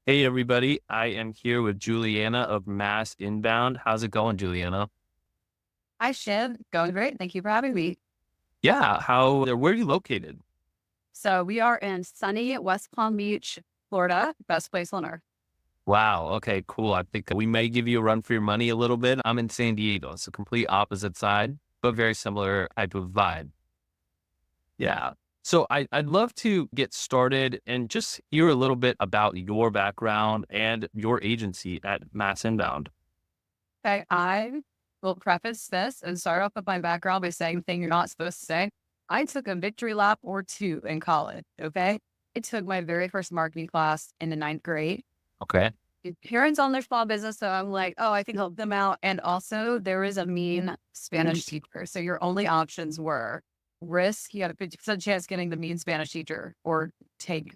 Hey everybody, I am here with Juliana of Mass Inbound. How's it going, Juliana? Hi, Shiv. Going great. Thank you for having me. Yeah, where are you located? So we are in sunny West Palm Beach, Florida. Best place on earth. Wow, okay, cool. I think we may give you a run for your money a little bit. I'm in San Diego. It's a complete opposite side, but very similar type of vibe. Yeah. So I'd love to get started and just hear a little bit about your background and your agency at Mass Inbound. Okay. I will preface this and start off with my background by saying the thing you're not supposed to say. I took a victory lap or two in college. Okay. I took my very first marketing class in the ninth grade. Okay. Parents on their small business. So I'm like, oh, I can help them out. And also, there is a mean Spanish teacher. So your only options were risk, you had a 50% chance getting the mean Spanish teacher or take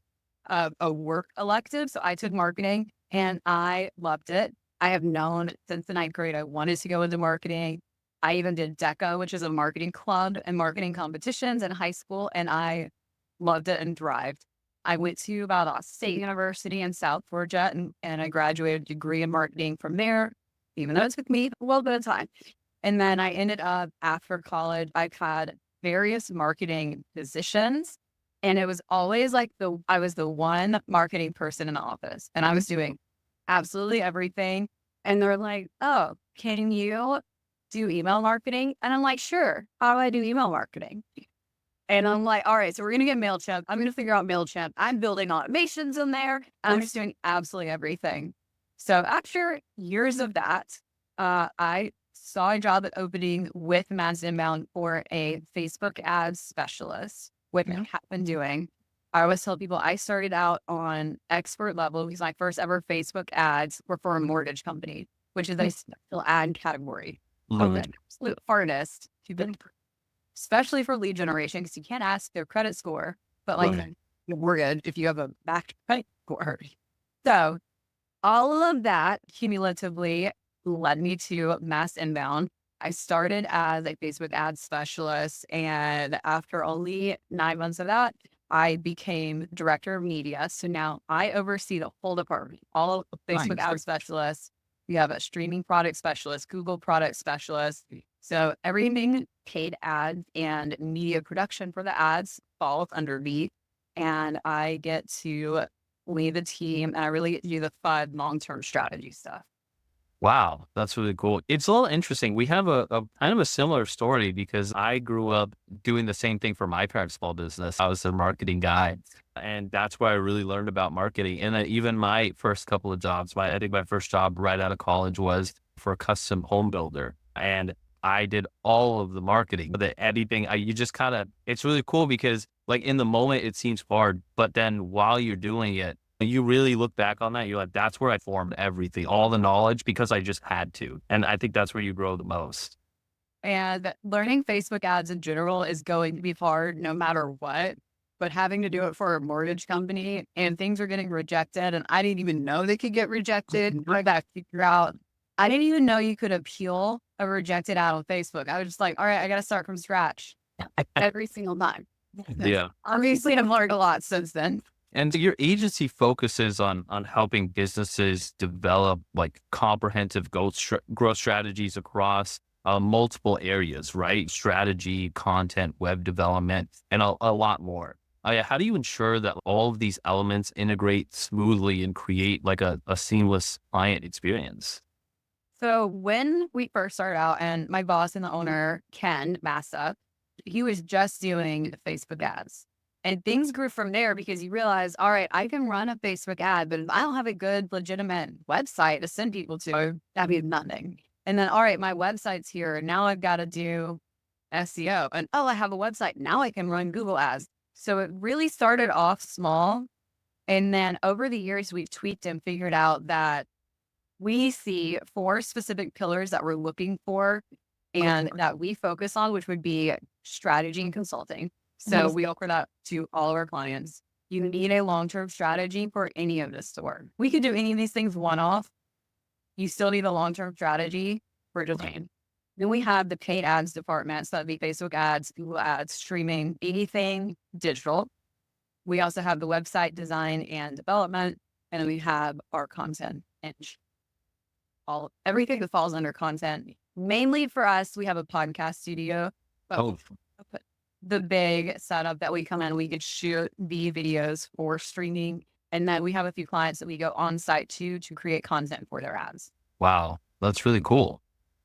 a work elective. So I took marketing and I loved it. I have known since the ninth grade I wanted to go into marketing. I even did DECA, which is a marketing club and marketing competitions in high school, and I loved it and thrived. I went to about a state university in South Georgia and I graduated a degree in marketing from there, even though it took me a little bit of time. And then I ended up after college, I've had various marketing positions. And it was always like I was the one marketing person in the office and I was doing absolutely everything. And they're like, oh, can you do email marketing? And I'm like, sure. How do I do email marketing? And I'm like, all right, so we're going to get MailChimp. I'm going to figure out MailChimp. I'm building automations in there. I'm just doing absolutely everything. So after years of that, I saw a job opening with Mads Inbound for a Facebook ads specialist, which I have been doing. I always tell people I started out on expert level because my first ever Facebook ads were for a mortgage company, which is a special ad category. Love Of it. the absolute hardest to build, especially for lead generation, because you can't ask their credit score, but like Right. we're good if you have a back credit score. So all of that cumulatively led me to Mass Inbound. I started as a Facebook ad specialist, and after only 9 months of that, I became director of media. So now I oversee the whole department, all of the Facebook Nice. ad specialists. We have a streaming product specialist, Google product specialist. So everything paid ads and media production for the ads falls under me. And I get to lead the team and I really get to do the fun long-term strategy stuff. Wow, that's really cool. It's a little interesting. We have a kind of a similar story because I grew up doing the same thing for my parents' small business. I was a marketing guy, and that's where I really learned about marketing. And even my first couple of jobs, I think my first job right out of college was for a custom home builder, and I did all of the marketing, the editing. You just kind of, it's really cool because like in the moment it seems hard, but then while you're doing it you really look back on that, you're like, that's where I formed everything, all the knowledge because I just had to. And I think that's where you grow the most. And learning Facebook ads in general is going to be hard no matter what. But having to do it for a mortgage company and things are getting rejected, and I didn't even know they could get rejected. I got to figure out. I didn't even know you could appeal a rejected ad on Facebook. I was just like, all right, I got to start from scratch every single time. Yeah. Obviously, I've learned a lot since then. And your agency focuses on helping businesses develop like comprehensive growth strategies across multiple areas, right? Strategy, content, web development, and a lot more. Yeah, how do you ensure that all of these elements integrate smoothly and create like a seamless client experience? So when we first started out, and my boss and the owner, Ken Massa, he was just doing Facebook ads. And things grew from there because he realized, all right, I can run a Facebook ad, but if I don't have a good, legitimate website to send people to, that means nothing. And then, all right, my website's here. Now I've got to do SEO. And oh, I have a website. Now I can run Google ads. So it really started off small. And then over the years, we've tweaked and figured out that we see four specific pillars that we're looking for and that we focus on, which would be strategy and consulting. So we offer that to all of our clients. You need a long-term strategy for any of this to work. We could do any of these things one-off. You still need a long-term strategy for design. Then we have the paid ads department. So that'd be Facebook ads, Google ads, streaming, anything digital. We also have the website design and development. and then we have our content and everything that falls under content. Mainly for us, we have a podcast studio, but Oh, the big setup that we come in, we could shoot the videos for streaming. And then we have a few clients that we go on site to create content for their ads. wow. That's really cool.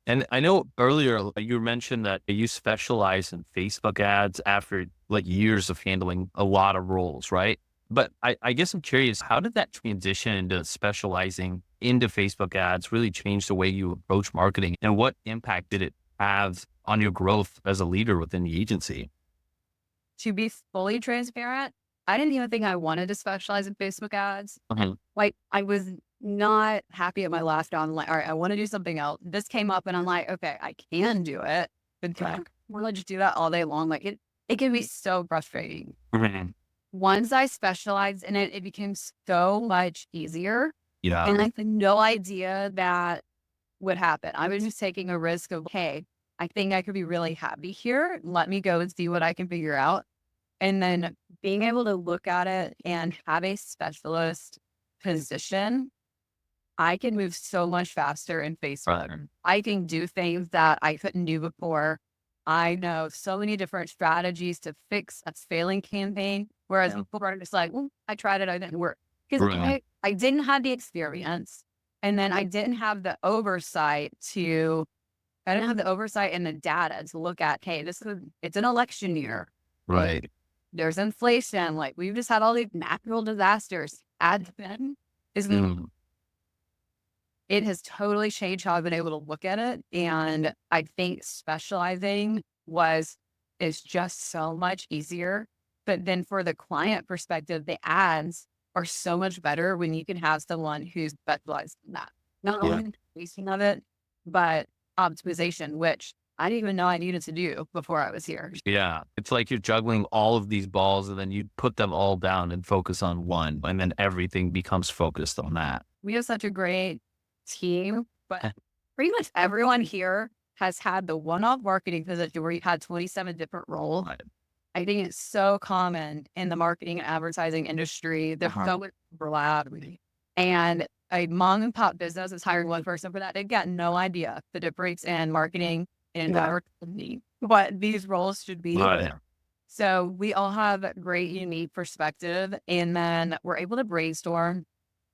And I know earlier you mentioned that you specialize in Facebook ads after like years of handling a lot of roles, right? But I guess I'm curious, how did that transition into specializing into Facebook ads really change the way you approach marketing? And what impact did it have on your growth as a leader within the agency? To be fully transparent, I didn't even think I wanted to specialize in Facebook ads. Mhm. Like, I was not happy at my last job. I'm like, all right, I want to do something else. This came up and I'm like, okay, I can do it. But we'll just do that all day long. Like it can be so frustrating. Mhm. Once I specialized in it, it became so much easier. Yeah. And I had no idea that would happen. I was just taking a risk of, hey, I think I could be really happy here. Let me go and see what I can figure out. And then being able to look at it and have a specialist position, I can move so much faster in Facebook. Right. I can do things that I couldn't do before. I know so many different strategies to fix a failing campaign. Whereas before I'm just like, I tried it, I didn't work. Because Right. I didn't have the experience. And then I didn't have the oversight I didn't have the oversight and the data to look at, hey, it's an election year. Right. There's inflation. Like we've just had all these natural disasters. Ad spend is Mm. it has totally changed how I've been able to look at it. And I think specializing is just so much easier. But then for the client perspective, the ads are so much better when you can have someone who's specialized in that. Not Yeah. only the creation of it, but optimization, which I didn't even know I needed to do before I was here. Yeah. It's like you're juggling all of these balls and then you put them all down and focus on one, and then everything becomes focused on that. We have such a great team, but pretty much everyone here has had the one-off marketing position where you've had 27 different roles. Right. I think it's so common in the marketing and advertising industry. There's so much overlap. And a mom and pop business is hiring one person for that. They've got no idea the difference in marketing and advertising, what these roles should be. Right. So we all have a great, unique perspective. And then we're able to brainstorm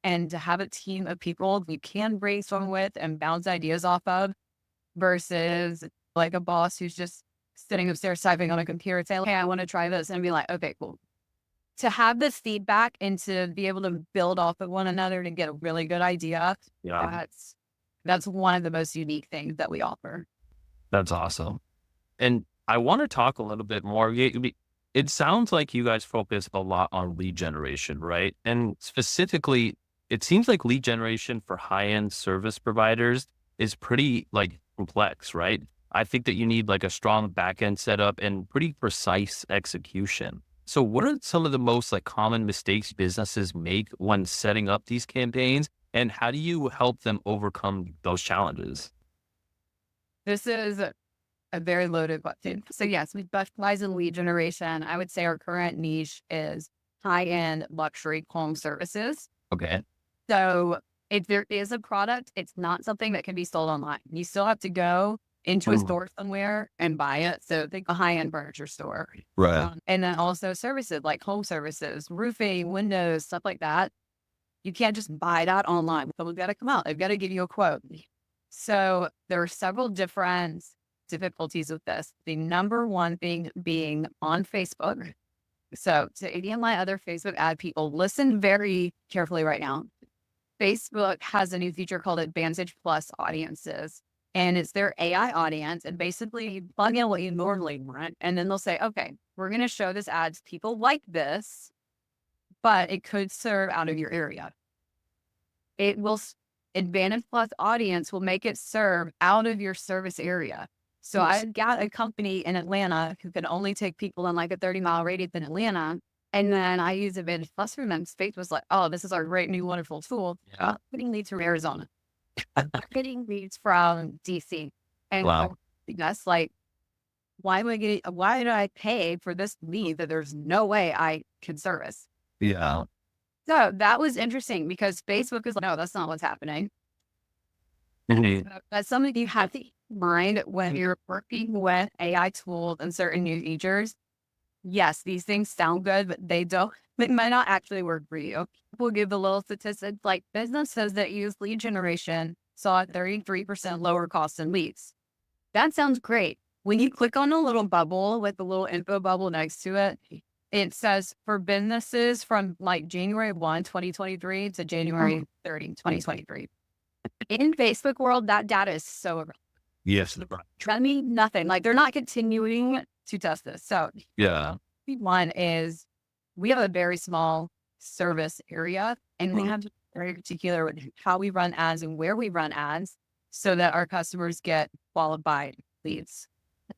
and to have a team of people we can brainstorm with and bounce ideas off of versus like a boss who's just sitting upstairs typing on a computer saying, hey, I want to try this, and be like, okay, cool. To have this feedback and to be able to build off of one another to get a really good idea, Yeah. that's one of the most unique things that we offer. That's awesome. And I want to talk a little bit more. It sounds like you guys focus a lot on lead generation, right? And specifically, it seems like lead generation for high-end service providers is pretty like complex, right? I think that you need like a strong back-end setup and pretty precise execution. So what are some of the most like common mistakes businesses make when setting up these campaigns? And how do you help them overcome those challenges? This is a very loaded question. So yes, we specialize in lead generation. I would say our current niche is high-end luxury home services. Okay. So if there is a product, it's not something that can be sold online. You still have to go into a store somewhere and buy it. So think a high-end furniture store. Right. And then also services like home services, roofing, windows, stuff like that. You can't just buy that online. Someone's got to come out. They've got to give you a quote. So there are several different difficulties with this. The number one thing being on Facebook. So to any of my other Facebook ad people, listen very carefully right now. Facebook has a new feature called Advantage Plus Audiences, and it's their AI audience. And basically, you plug in what you normally want, and then they'll say, okay, we're going to show this ad to people like this, but it could serve out of your area. Advantage Plus Audience will make it serve out of your service area. So I've got a company in Atlanta who can only take people in like a 30-mile radius in Atlanta. And then I use Advantage Plus for them. Space was like, oh, this is our great new wonderful tool. Yeah. Getting leads from Arizona. Getting leads from DC. And Wow. that's like, why do I pay for this lead that there's no way I can service? Yeah. So that was interesting because Facebook is like, no, that's not what's happening. Mhm. That's something you have to keep in mind when you're working with AI tools and certain new features. Yes, these things sound good, but they might not actually work for you. We'll give a little statistics like businesses that use lead generation saw a 33% lower cost in leads. That sounds great. When you click on a little bubble with the little info bubble next to it, it says for businesses from like January 1, 2023 to January 30, 2023. In Facebook world, that data is so irrelevant. Yes. That means nothing. Like they're not continuing to test this. So Yeah. one is we have a very small service area and we have to be very particular with how we run ads and where we run ads so that our customers get qualified leads.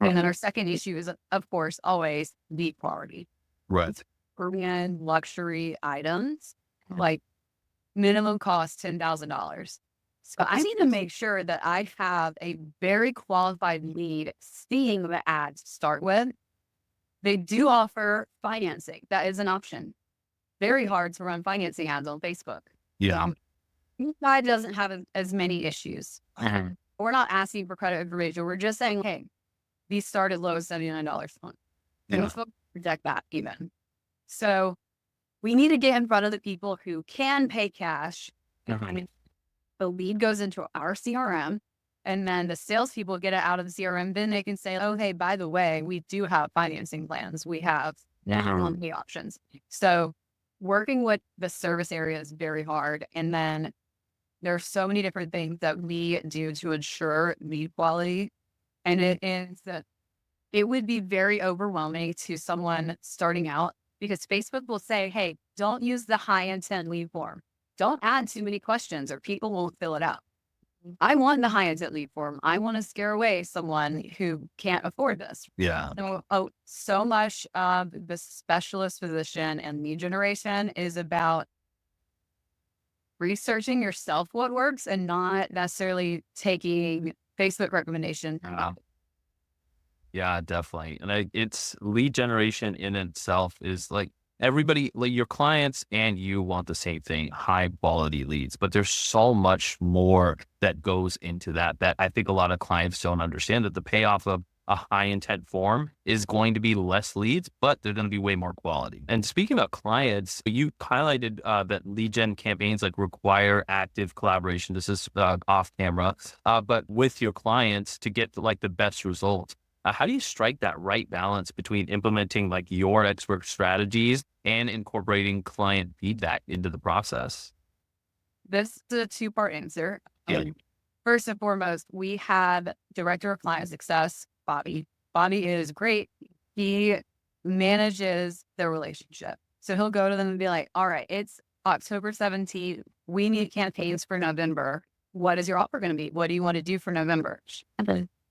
And then our second issue is, of course, always lead quality. Right. Premium luxury items, like minimum cost $10,000. So I need to make sure that I have a very qualified lead seeing the ads to start with. They do offer financing. That is an option. Very hard to run financing ads on Facebook. Yeah. Guy doesn't have as many issues. Mhm. We're not asking for credit information. We're just saying, hey, these start as low as $79 a month. And Yeah. Facebook project that even. So we need to get in front of the people who can pay cash. I mean, the lead goes into our CRM and then the salespeople get it out of the CRM. Then they can say, oh, hey, by the way, we do have financing plans. We have monthly options. So working with the service area is very hard. And then there are so many different things that we do to ensure lead quality. And it is that it would be very overwhelming to someone starting out because Facebook will say, hey, don't use the high intent lead form. Don't add too many questions or people won't fill it out. I want the high intent lead form. I want to scare away someone who can't afford this. Yeah. So much of the specialist position and lead generation is about researching yourself what works and not necessarily taking Facebook recommendation. Yeah, definitely. And it's lead generation in itself is like everybody, like your clients and you want the same thing, high quality leads. But there's so much more that goes into that I think a lot of clients don't understand that the payoff of a high intent form is going to be less leads, but they're going to be way more quality. And speaking about clients, you highlighted that lead gen campaigns like require active collaboration. This is off camera, but with your clients to get like the best results. How do you strike that right balance between implementing like your expert strategies and incorporating client feedback into the process? This is a two-part answer. Yeah. First and foremost, we have director of client success, Bobby. Bobby is great. He manages the relationship. So he'll go to them and be like, all right, it's October 17th. We need campaigns for November. What is your offer going to be? What do you want to do for November?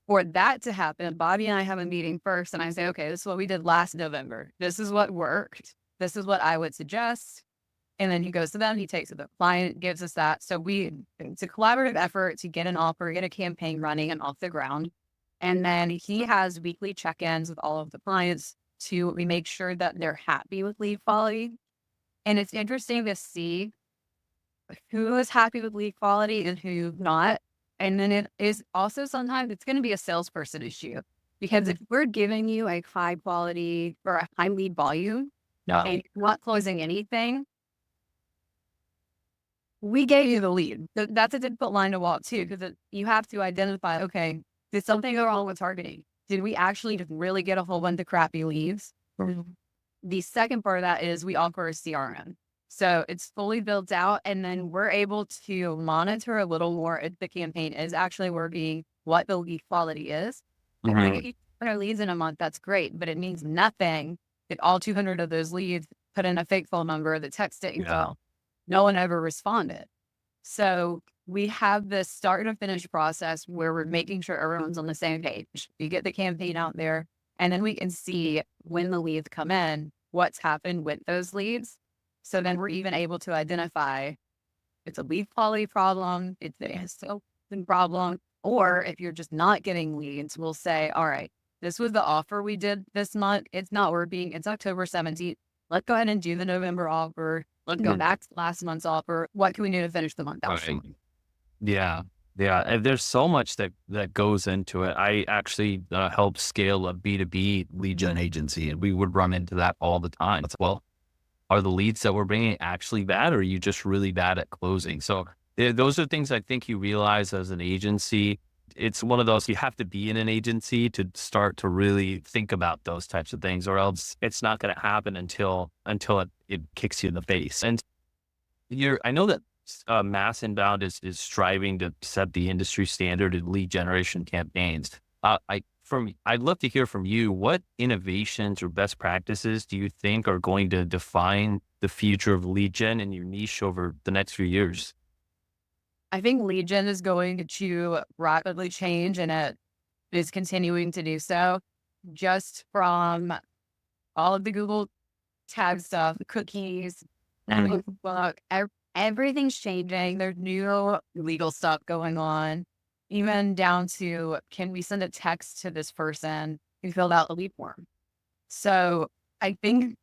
For that to happen, Bobby and I have a meeting first and I say, okay, this is what we did last November. This is what worked. This is what I would suggest. And then he goes to them, he takes it to the client, gives us that. So it's a collaborative effort to get an offer, get a campaign running and off the ground. And then he has weekly check-ins with all of the clients we make sure that they're happy with lead quality. And it's interesting to see who is happy with lead quality and who not. And then it is also sometimes it's going to be a salesperson issue because if we're giving you a high quality or a high lead volume and you're not closing anything, we gave you the lead. That's a difficult line to walk too, because you have to identify, okay, did something go wrong with targeting? Did we actually just really get a whole bunch of crappy leads? The second part of that is we offer a CRM. So it's fully built out and then we're able to monitor a little more if the campaign is actually working, what the lead quality is. If we get you 200 leads in a month, that's great, but it means nothing if all 200 of those leads put in a fake phone number, the text didn't go. No one ever responded. So we have this start to finish process where we're making sure everyone's on the same page. We get the campaign out there and then we can see when the leads come in, what's happened with those leads. So then we're even able to identify it's a lead quality problem, it's a sales problem, or if you're just not getting leads, we'll say, all right, this was the offer we did this month. It's not working. It's October 17th. Let's go ahead and do the November offer. Go back to last month's offer. What can we do to finish the month out? Right. Yeah. Yeah. And there's so much that goes into it. I actually helped scale a B2B lead gen agency, and we would run into that all the time. It's, well, are the leads that we're bringing actually bad, or are you just really bad at closing? So those are things I think you realize as an agency. It's one of those, you have to be in an agency to start to really think about those types of things, or else it's not going to happen until it kicks you in the face. And I know that Mass Inbound is striving to set the industry standard in lead generation campaigns. I'd love to hear from you. What innovations or best practices do you think are going to define the future of lead gen in your niche over the next few years? I think lead gen is going to rapidly change, and it is continuing to do so, just from all of the Google tag stuff, cookies, Facebook, everything's changing. There's new legal stuff going on, even down to, can we send a text to this person who filled out the lead form? So I think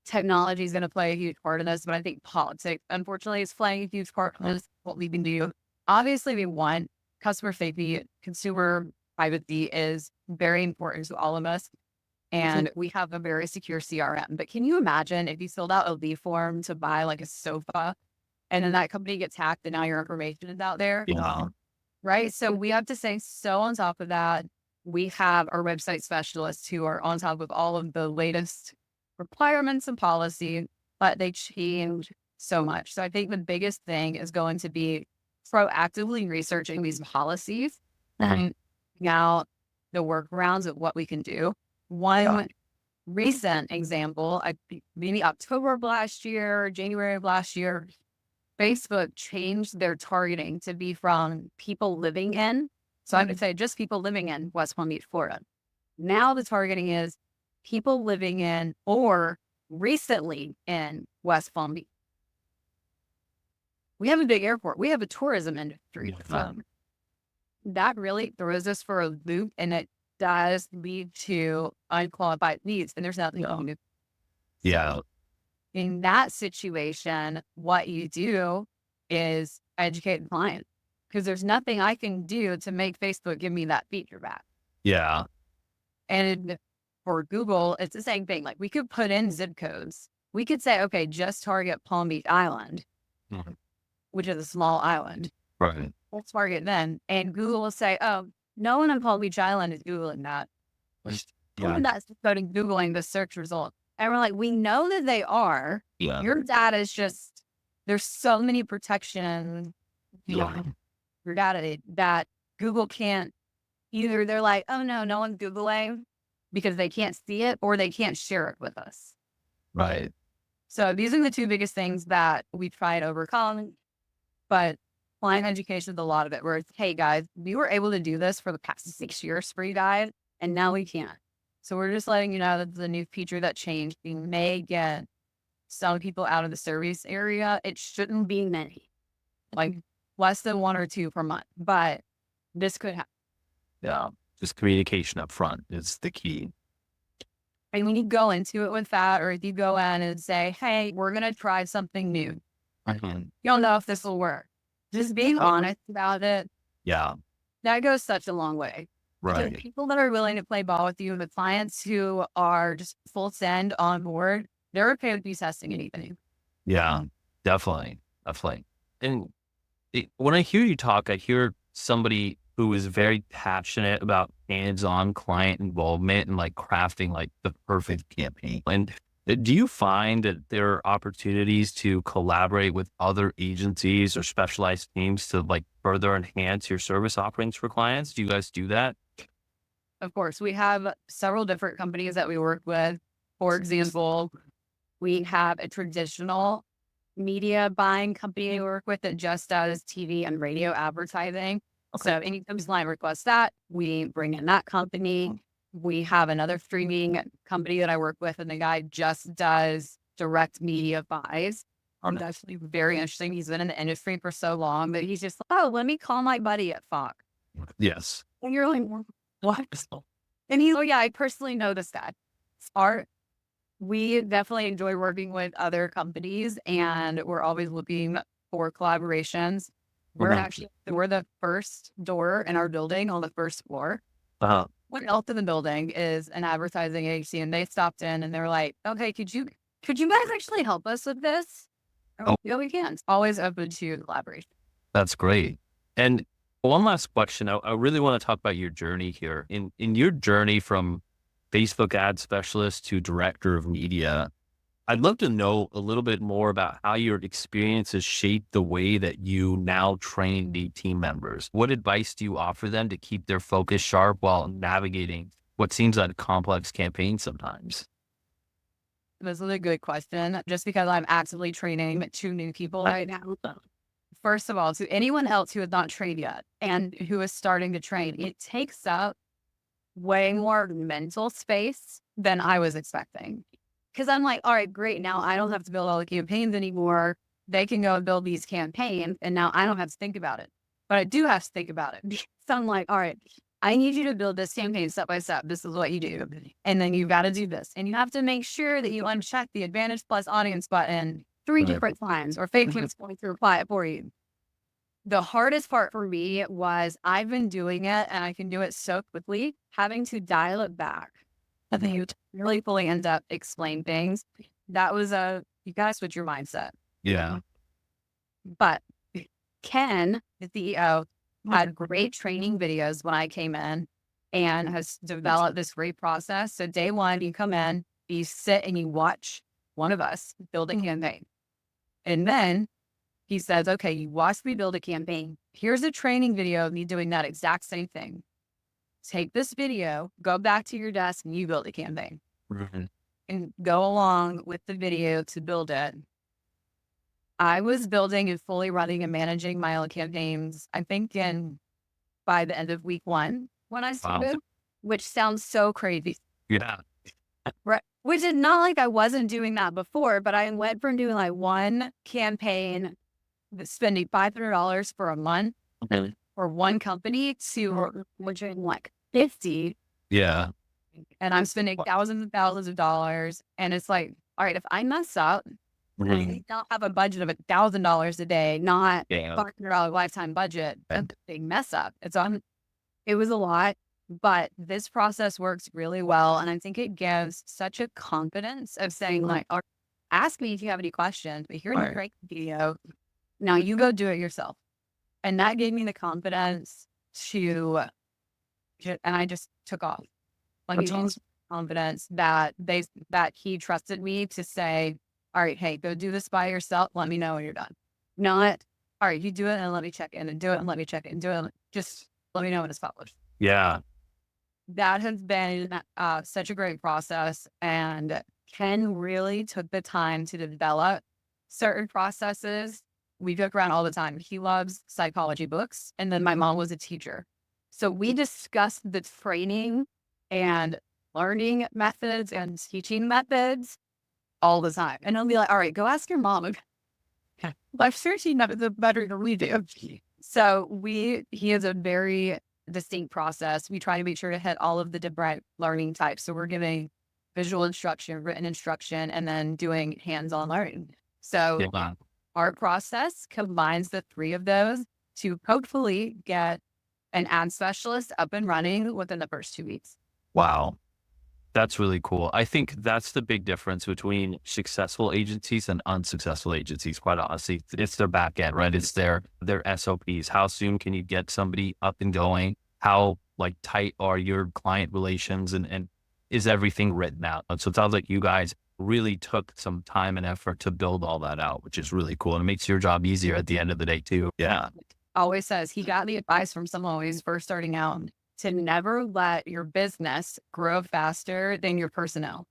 technology is going to play a huge part in this, but I think politics, unfortunately, is playing a huge part in this. What we can do, obviously, we want customer safety, consumer privacy is very important to all of us. And we have a very secure CRM. But can you imagine if you filled out a lead form to buy like a sofa, and then that company gets hacked and now your information is out there? Yeah. Right. So we have to stay so on top of that. We have our website specialists who are on top of all of the latest requirements and policy, but they change so much. So I think the biggest thing is going to be proactively researching these policies and figuring out the workarounds of what we can do. One recent example, maybe October of last year, January of last year, Facebook changed their targeting to be from people living in. So I would say just people living in West Palm Beach, Florida. Now the targeting is people living in or recently in West Palm Beach. We have a big airport. We have a tourism industry. That really throws us for a loop, and it does lead to unqualified leads, and there's nothing you can do. Yeah. In that situation, what you do is educate the client, because there's nothing I can do to make Facebook give me that feature back. Yeah. And for Google, it's the same thing. Like, we could put in zip codes. We could say, okay, just target Palm Beach Island, which is a small island. Right. We'll target then. And Google will say, oh, no one on Palm Beach Island is Googling that. Yeah. That's Googling the search result. And we're like, we know that they are. Yeah. Your data is just, there's so many protections. Yeah. Your data that Google can't, either they're like, oh no, no one's Googling because they can't see it, or they can't share it with us. Right. So these are the two biggest things that we try to overcome. But client education is a lot of it, where it's, hey guys, we were able to do this for the past 6 years for you guys, and now we can't. So we're just letting you know that the new feature that changed, we may get some people out of the service area. It shouldn't be many, like less than 1 or 2 per month, but this could happen. Yeah. Just communication up front is the key. And when you go into it with that, or if you go in and say, hey, we're going to try something new, you don't know if this will work. Just being honest about it. Yeah. That goes such a long way. Right. The people that are willing to play ball with you, the clients who are just full send on board, they're okay with you testing anything. Yeah, definitely. Definitely. And when I hear you talk, I hear somebody who is very passionate about hands-on client involvement and like crafting like the perfect campaign. And do you find that there are opportunities to collaborate with other agencies or specialized teams to like further enhance your service offerings for clients? Do you guys do that? Of course, we have several different companies that we work with. For example, we have a traditional media buying company we work with that just does TV and radio advertising. So anytime a client requests that, we bring in that company. We have another streaming company that I work with, and the guy just does direct media buys. That's actually very interesting. He's been in the industry for so long that he's just like, oh, let me call my buddy at Fox. Yes. And you're like, what? And he's like, yeah, I personally know this guy. It's art. We definitely enjoy working with other companies, and we're always looking for collaborations. Mhm. We're the first door in our building on the first floor. Uh-huh. What else in the building is an advertising agency, and they stopped in and they're like, "Okay, could you guys actually help us with this?" Oh, Oh, yeah, we can. It's always open to collaboration. that's great. And one last question. I really want to talk about your journey here. In your journey from Facebook ad specialist to director of media, I'd love to know a little bit more about how your experiences shaped the way that you now train the team members. What advice do you offer them to keep their focus sharp while navigating what seems like a complex campaign sometimes? This is a good question. Just because I'm actively training two new people right now. First of all, to anyone else who has not trained yet and who is starting to train, it takes up way more mental space than I was expecting. Because I'm like, all right, great. Now I don't have to build all the campaigns anymore. They can go and build these campaigns. And now I don't have to think about it. But I do have to think about it. So I'm like, all right, I need you to build this campaign step by step. This is what you do. And then you've got to do this. And you have to make sure that you uncheck the Advantage Plus audience button three Right. different times, or Facebook's going to reply it for you. The hardest part for me was I've been doing it and I can do it so quickly, having to dial it back. I think you really fully end up explain things. That was you gotta switch your mindset. Yeah. But Ken, the CEO, had great training videos when I came in and has developed this great process. So day one, you come in, you sit and you watch one of us build a campaign. And then he says, okay, you watched me build a campaign. Here's a training video of me doing that exact same thing. Take this video, go back to your desk, and you build a campaign Mhm. and go along with the video to build it. I was building and fully running and managing my own campaigns, I think by the end of week one when I Wow. started, which sounds so crazy. Yeah. Right. Which is not like I wasn't doing that before, but I went from doing like one campaign, spending $500 for a month Okay. for one company to doing like 50, Yeah. and I'm spending thousands and thousands of dollars. And it's like, all right, if I mess up, Mhm. I don't have a budget of $1,000 a day, not Yeah. $500 lifetime budget. That's a big mess up. It was a lot, but this process works really well. And I think it gives such a confidence of saying like, "Oh, ask me if you have any questions, but here's the Right. great video. Now you go do it yourself." And that gave me the confidence to, and I just took off. Like That's he gave me awesome. confidence that he trusted me to say, all right, hey, go do this by yourself. Let me know when you're done. Not, all right, you do it and let me check in, and do it and let me check in, do it. Just let me know when it's published. Yeah. That has been such a great process. And Ken really took the time to develop certain processes. We joke around all the time. He loves psychology books. And then my mom was a teacher. So we discussed the training and learning methods and teaching methods all the time. And I'll be like, all right, go ask your mom. I'm sure she knows it better than we do. So he has a very distinct process. We try to make sure to hit all of the different learning types. So we're giving visual instruction, written instruction, and then doing hands-on learning. So Yeah. our process combines the three of those to hopefully get an ad specialist up and running within the first 2 weeks. Wow. That's really cool. I think that's the big difference between successful agencies and unsuccessful agencies, quite honestly. It's their back end, right? It's their SOPs. How soon can you get somebody up and going? How like tight are your client relations and is everything written out? And so it sounds like you guys really took some time and effort to build all that out, which is really cool. And it makes your job easier at the end of the day too. Yeah. Always says he got the advice from someone when he was first starting out to never let your business grow faster than your personnel.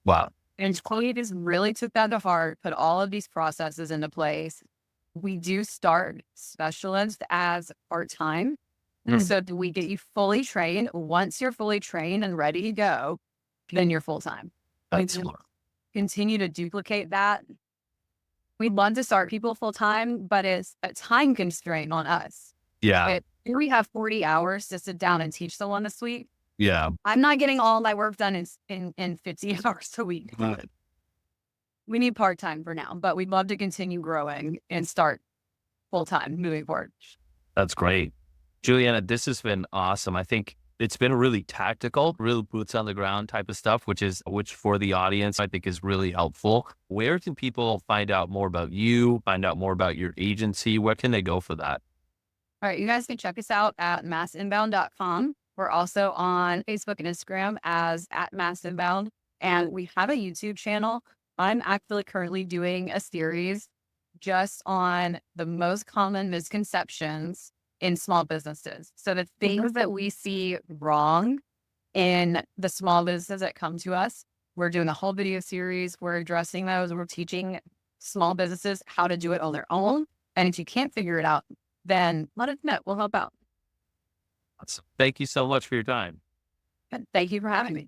Wow. And Chloe just really took that to heart, put all of these processes into place. We do start specialists as part-time. Mm. So that we get you fully trained. Once you're fully trained and ready to go, then you're full-time. That's We smart. continue to duplicate that. We'd love to start people full-time, but it's a time constraint on us. Yeah. Here we have 40 hours to sit down and teach someone this week. Yeah. I'm not getting all my work done in 50 hours a week. Right. We need part-time for now, but we'd love to continue growing and start full-time moving forward. That's great. Juliana, this has been awesome. I think it's been really tactical, real boots on the ground type of stuff, which for the audience, I think is really helpful. Where can people find out more about you, find out more about your agency? Where can they go for that? All right, you guys can check us out at massinbound.com. We're also on Facebook and Instagram as at massinbound, and we have a YouTube channel. I'm actually currently doing a series just on the most common misconceptions in small businesses. So the things that we see wrong in the small businesses that come to us, we're doing a whole video series. We're addressing those. We're teaching small businesses how to do it on their own. And if you can't figure it out, then let us know. We'll help out. Thank you so much for your time. Thank you for having me.